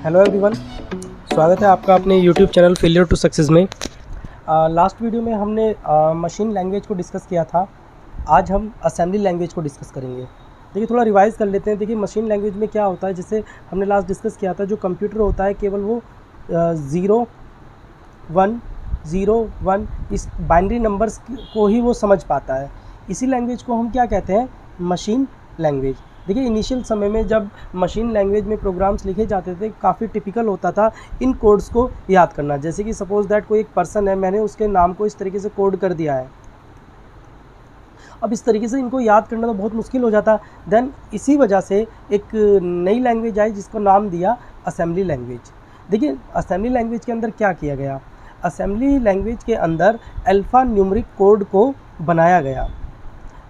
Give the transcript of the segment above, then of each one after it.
Hello everyone, स्वागत है आपका अपने YouTube channel failure to success में। लास्ट वीडियो में हमने मशीन लैंग्वेज को डिस्कस किया था। आज हम असेंबली लैंग्वेज को डिस्कस करेंगे। देखिए, थोड़ा रिवाइज़ कर लेते हैं। देखिए, मशीन लैंग्वेज में क्या होता है, जैसे हमने लास्ट डिस्कस किया था, जो कंप्यूटर होता है केवल वो 0 1 0 1 इस बाइनरी नंबर्स को ही वो समझ पाता है। इसी लैंग्वेज को हम क्या कहते हैं, मशीन लैंग्वेज। देखिए, इनिशियल समय में जब मशीन लैंग्वेज में प्रोग्राम्स लिखे जाते थे, काफ़ी टिपिकल होता था इन कोड्स को याद करना। जैसे कि सपोज़ दैट कोई एक पर्सन है, मैंने उसके नाम को इस तरीके से कोड कर दिया है। अब इस तरीके से इनको याद करना तो बहुत मुश्किल हो जाता। देन इसी वजह से एक नई लैंग्वेज आई जिसको नाम दिया असेंबली लैंग्वेज। देखिए, असेंबली लैंग्वेज के अंदर क्या किया गया, असेंबली लैंग्वेज के अंदर अल्फ़ा न्यूमेरिक कोड को बनाया गया।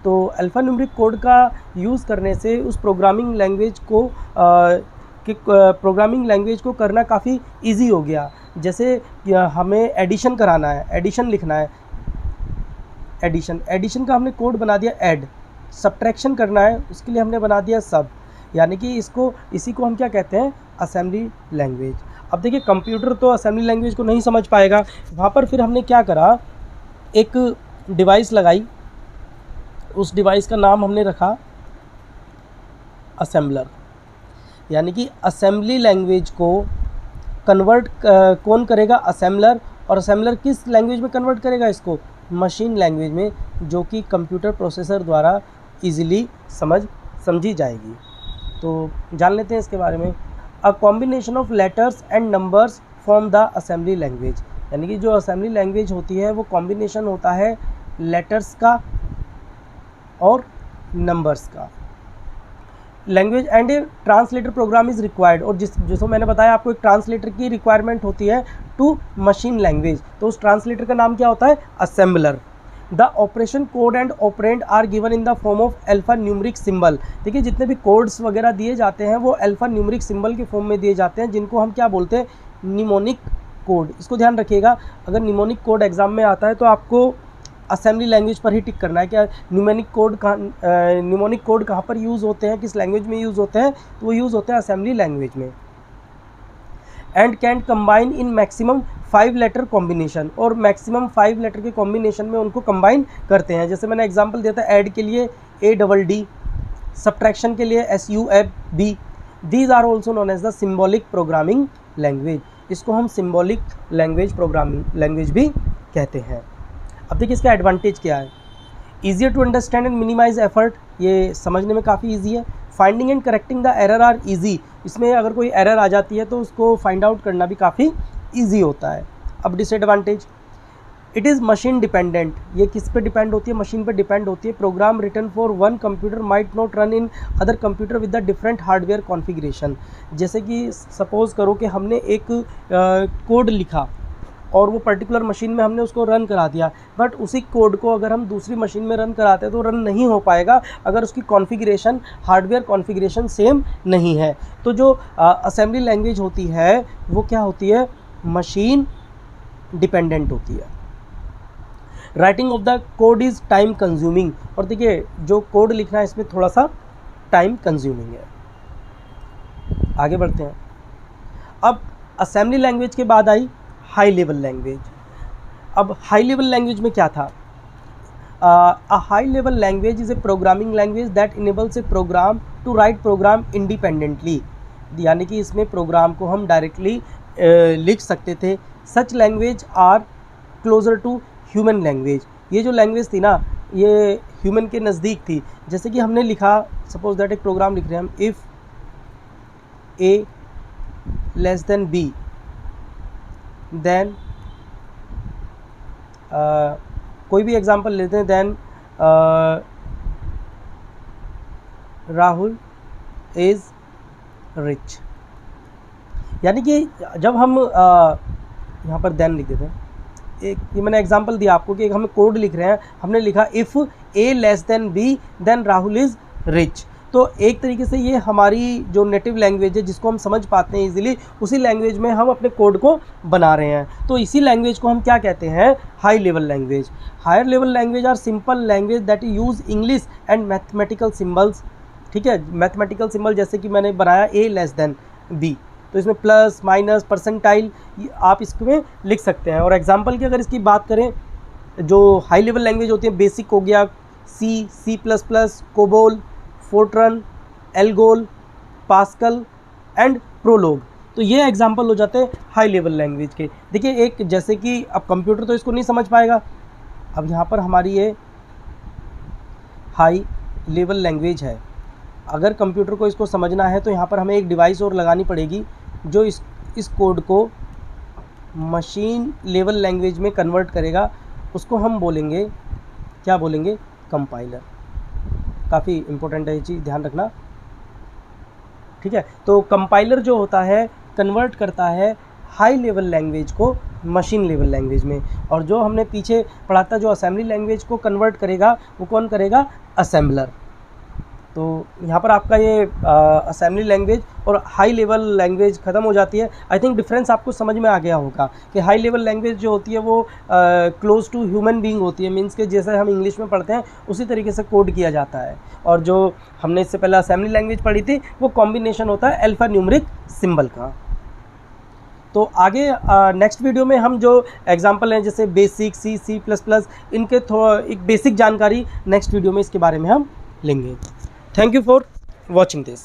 तो अल्फ़ा न्यूमेरिक कोड का यूज़ करने से उस प्रोग्रामिंग लैंग्वेज को करना काफ़ी इजी हो गया। जैसे हमें एडिशन कराना है, एडिशन लिखना है, एडिशन का हमने कोड बना दिया ऐड। सब्ट्रैक्शन करना है, उसके लिए हमने बना दिया सब। यानी कि इसी को हम क्या कहते हैं, असेंबली लैंग्वेज। अब देखिए, कंप्यूटर तो असेंबली लैंग्वेज को नहीं समझ पाएगा। वहाँ पर फिर हमने क्या करा, एक डिवाइस लगाई। उस डिवाइस का नाम हमने रखा असेंबलर। यानी कि असेंबली लैंग्वेज को कन्वर्ट कौन करेगा, असेंबलर। और असेंबलर किस लैंग्वेज में कन्वर्ट करेगा इसको, मशीन लैंग्वेज में, जो कि कंप्यूटर प्रोसेसर द्वारा इजीली समझी जाएगी। तो जान लेते हैं इसके बारे में। A combination of letters and numbers form the assembly language. यानी कि जो असेंबली लैंग्वेज होती है वो कॉम्बिनेशन होता है लेटर्स का और नंबर्स का। Language and a translator program is required. और जिसको मैंने बताया आपको, एक ट्रांसलेटर की रिक्वायरमेंट होती है टू मशीन लैंग्वेज। तो उस ट्रांसलेटर का नाम क्या होता है, assembler. The operation code and operand are given in the form of alpha numeric symbol. देखिए, जितने भी कोड्स वगैरह दिए जाते हैं वो अल्फा न्यूमेरिक सिंबल के फॉर्म में दिए जाते हैं, जिनको हम क्या बोलते हैं, निमोनिक कोड। इसको ध्यान रखिएगा, अगर निमोनिक कोड एग्जाम में आता है तो आपको असेंबली लैंग्वेज पर ही टिक करना है। क्या निमोनिक कोड कहाँ पर यूज़ होते हैं, किस लैंग्वेज में यूज़ होते हैं, तो वो यूज़ होते हैं असेंबली लैंग्वेज में। And can combine in maximum 5 letter combination. और मैक्सिमम 5 लेटर के कॉम्बिनेशन में उनको कंबाइन करते हैं। जैसे मैंने एग्जांपल दिया था, ऐड के लिए ADD, सब्ट्रैक्शन के लिए SUB। These are also known as the symbolic programming language. इसको हम सिम्बॉलिक लैंग्वेज प्रोग्रामिंग लैंग्वेज भी कहते हैं। अब देखिए, इसका एडवांटेज क्या है, easier to understand and minimize effort. ये समझने में काफ़ी ईजी है। Finding and correcting the error are easy. इसमें अगर कोई एरर आ जाती है तो उसको फाइंड आउट करना भी काफ़ी ईजी होता है। अब disadvantage, it is machine dependent. ये किस पे डिपेंड होती है, मशीन पे डिपेंड होती है। Program written for one computer might not run in other computer with the different hardware configuration. जैसे कि सपोज़ करो कि हमने एक कोड लिखा और वो पर्टिकुलर मशीन में हमने उसको रन करा दिया, बट उसी कोड को अगर हम दूसरी मशीन में रन कराते हैं तो रन नहीं हो पाएगा अगर उसकी कॉन्फ़िगरेशन, हार्डवेयर कॉन्फ़िगरेशन सेम नहीं है। तो जो असेंबली लैंग्वेज होती है वो क्या होती है, मशीन डिपेंडेंट होती है। Writing of the code is time consuming. और देखिए, जो कोड लिखना है इसमें थोड़ा सा टाइम कंज्यूमिंग है। आगे बढ़ते हैं। अब असेंबली लैंग्वेज के बाद आई हाई लेवल लैंग्वेज। अब हाई लेवल लैंग्वेज में क्या था, a high level language is a programming language that enables a program to write program independently. यानी कि इसमें प्रोग्राम को हम डायरेक्टली लिख सकते थे। Such language are closer to human language. ये जो लैंग्वेज थी ना, ये ह्यूमन के नज़दीक थी। जैसे कि हमने लिखा, सपोज दैट एक प्रोग्राम लिख रहे हैं हम, if A less than B, then कोई भी एग्जांपल लेते हैं, देन राहुल इज़ रिच। यानी कि जब हम यहाँ पर देन लिख देते हैं, ये मैंने एग्जांपल दिया आपको कि हम कोड लिख रहे हैं, हमने लिखा if A less than B then Rahul is rich. तो एक तरीके से ये हमारी जो नेटिव लैंग्वेज है, जिसको हम समझ पाते हैं इजीली, उसी लैंग्वेज में हम अपने कोड को बना रहे हैं। तो इसी लैंग्वेज को हम क्या कहते हैं, high level language. Higher level language are simple language that use English and mathematical symbols. ठीक है, मैथमेटिकल सिंबल जैसे कि मैंने बनाया A लेस देन B, तो इसमें प्लस माइनस परसेंटाइल आप इसमें लिख सकते हैं। और एग्जांपल की अगर इसकी बात करें, जो हाई लेवल लैंग्वेज होती है, बेसिक हो गया C, C plus plus, COBOL, FORTRAN, ALGOL, Pascal and Prolog, तो ये एग्जांपल हो जाते हैं हाई लेवल लैंग्वेज के। देखिए एक जैसे कि अब कंप्यूटर तो इसको नहीं समझ पाएगा, अब यहाँ पर हमारी ये हाई लेवल लैंग्वेज है, अगर कंप्यूटर को इसको समझना है तो यहाँ पर हमें एक डिवाइस और लगानी पड़ेगी जो इस कोड को मशीन लेवल लैंग्वेज में कन्वर्ट करेगा, उसको हम बोलेंगे, क्या बोलेंगे, कंपाइलर। काफ़ी इम्पोर्टेंट है ये चीज़, ध्यान रखना, ठीक है। तो कंपाइलर जो होता है कन्वर्ट करता है हाई लेवल लैंग्वेज को मशीन लेवल लैंग्वेज में, और जो हमने पीछे पढ़ा था जो असेंबली लैंग्वेज को कन्वर्ट करेगा वो कौन करेगा, असेंबलर। तो यहाँ पर आपका ये असेंबली लैंग्वेज और हाई लेवल लैंग्वेज ख़त्म हो जाती है। आई थिंक डिफरेंस आपको समझ में आ गया होगा कि हाई लेवल लैंग्वेज जो होती है वो क्लोज टू ह्यूमन बीइंग होती है, मीन्स के जैसे हम इंग्लिश में पढ़ते हैं उसी तरीके से कोड किया जाता है, और जो हमने इससे पहले असेंबली लैंग्वेज पढ़ी थी वो कॉम्बिनेशन होता है अल्फा न्यूमेरिक सिंबल का। तो आगे नेक्स्ट वीडियो में हम जो एग्जांपल हैं जैसे बेसिक सी, सी प्लस प्लस, इनके एक बेसिक जानकारी नेक्स्ट वीडियो में इसके बारे में हम लेंगे। Thank you for watching this.